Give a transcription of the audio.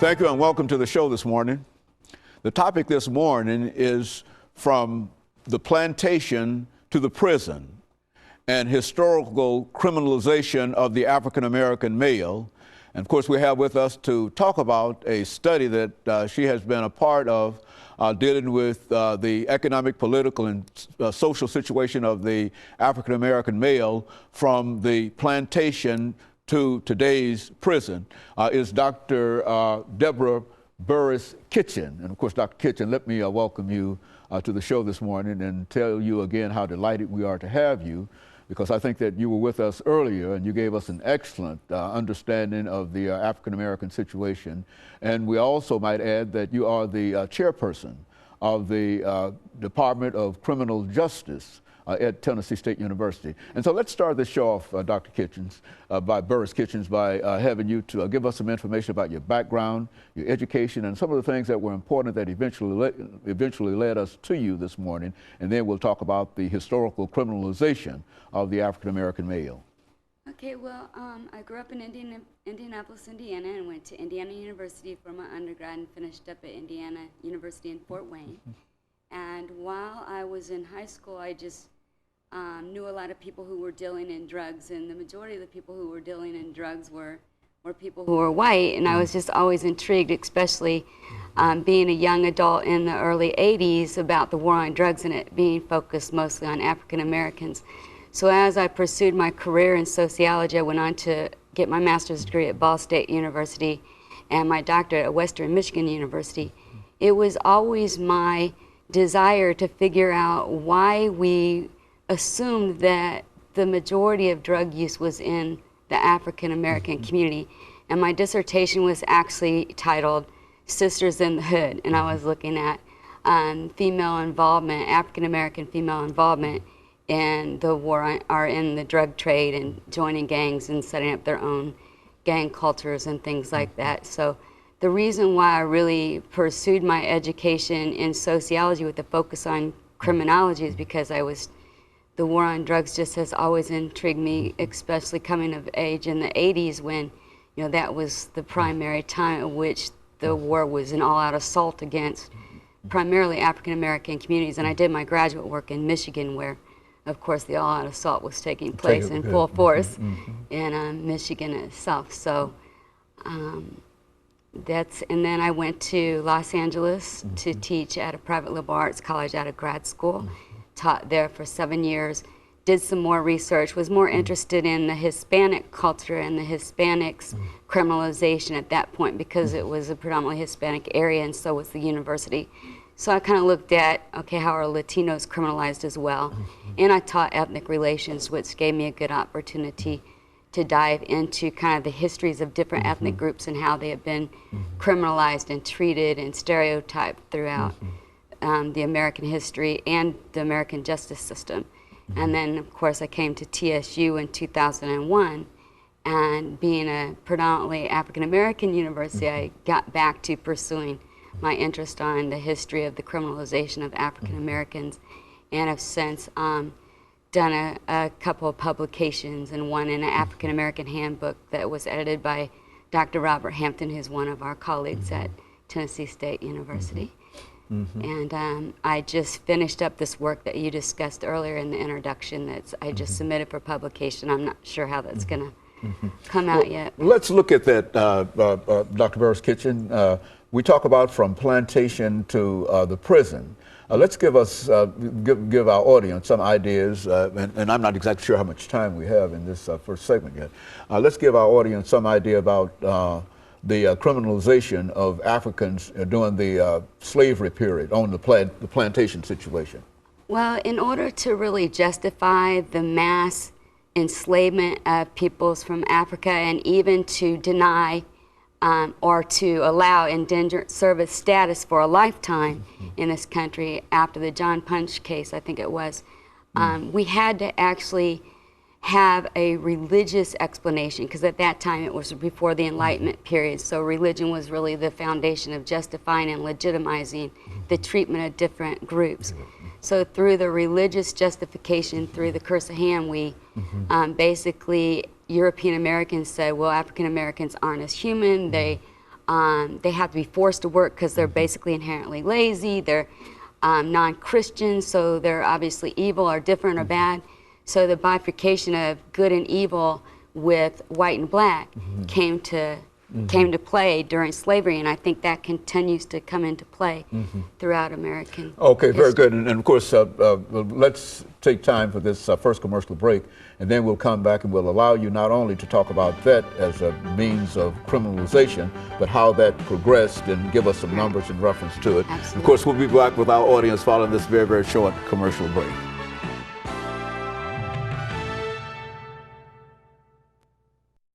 Thank you and welcome to the show this morning. The topic this morning is from the plantation to the prison and historical criminalization of the African American male. And of course, we have with us to talk about a study that she has been a part of dealing with the economic, political, and social situation of the African American male from the plantation to today's prison, is Dr. DBurris-Kitchen. And of course, Dr. Kitchen, let me welcome you to the show this morning and tell you again how delighted we are to have you, because I think that you were with us earlier and you gave us an excellent understanding of the African American situation. And we also might add that you are the chairperson of the Department of Criminal Justice at Tennessee State University. And so let's start this show off, Dr. Kitchens, by Burris-Kitchens, by having you to give us some information about your background, your education, and some of the things that were important that eventually led us to you this morning. And then we'll talk about the historical criminalization of the African American male. Okay, well, I grew up in Indianapolis, Indiana, and went to Indiana University for my undergrad and finished up at Indiana University in Fort Wayne. And while I was in high school, I just knew a lot of people who were dealing in drugs, and the majority of the people who were dealing in drugs were people who were white, and I was just always intrigued, especially being a young adult in the early 80s, about the war on drugs and it being focused mostly on African Americans. So as I pursued my career in sociology, I went on to get my master's degree at Ball State University and my doctorate at Western Michigan University. It was always my desire to figure out why we assumed that the majority of drug use was in the African American community. And my dissertation was actually titled Sisters in the Hood, and I was looking at female involvement, African American female involvement in the war or in the drug trade and joining gangs and setting up their own gang cultures and things like that. So the reason why I really pursued my education in sociology with a focus on criminology is because the war on drugs just has always intrigued me, especially coming of age in the 80s when, that was the primary time at which the war was an all-out assault against primarily African American communities. And I did my graduate work in Michigan where, of course, the all-out assault was taking place in full force in Michigan itself. So and then I went to Los Angeles to teach at a private liberal arts college out of grad school, taught there for 7 years, did some more research, was more interested in the Hispanic culture and the Hispanics criminalization at that point because it was a predominantly Hispanic area and so was the university. So I kind of looked at, okay, how are Latinos criminalized as well? And I taught ethnic relations, which gave me a good opportunity to dive into kind of the histories of different ethnic groups and how they have been criminalized and treated and stereotyped throughout the American history and the American justice system. And then, of course, I came to TSU in 2001, and being a predominantly African-American university, I got back to pursuing my interest on the history of the criminalization of African-Americans, and have since done a couple of publications, and one in an African-American handbook that was edited by Dr. Robert Hampton, who's one of our colleagues at Tennessee State University. And I just finished up this work that you discussed earlier in the introduction that I just submitted for publication. I'm not sure how that's going to come out yet. Let's look at that, Dr. Burris-Kitchen. We talk about from plantation to the prison. Let's give our audience some ideas, and I'm not exactly sure how much time we have in this first segment yet. Let's give our audience some idea about the criminalization of Africans during the slavery period on the plantation situation. Well, in order to really justify the mass enslavement of peoples from Africa and even to deny or to allow indentured service status for a lifetime in this country after the John Punch case, I think it was, we had to actually have a religious explanation, because at that time it was before the Enlightenment period, so religion was really the foundation of justifying and legitimizing the treatment of different groups. So through the religious justification, through the curse of Ham, we basically, European Americans said, well, African Americans aren't as human, they they have to be forced to work because they're basically inherently lazy. They're non-Christian, so they're obviously evil or different or bad. So the bifurcation of good and evil with white and black came to play during slavery, and I think that continues to come into play throughout American Okay, very history. good. And of course, let's take time for this first commercial break, and then we'll come back and we'll allow you not only to talk about that as a means of criminalization, but how that progressed and give us some numbers in reference to it. Absolutely. Of course, we'll be back with our audience following this very, very short commercial break.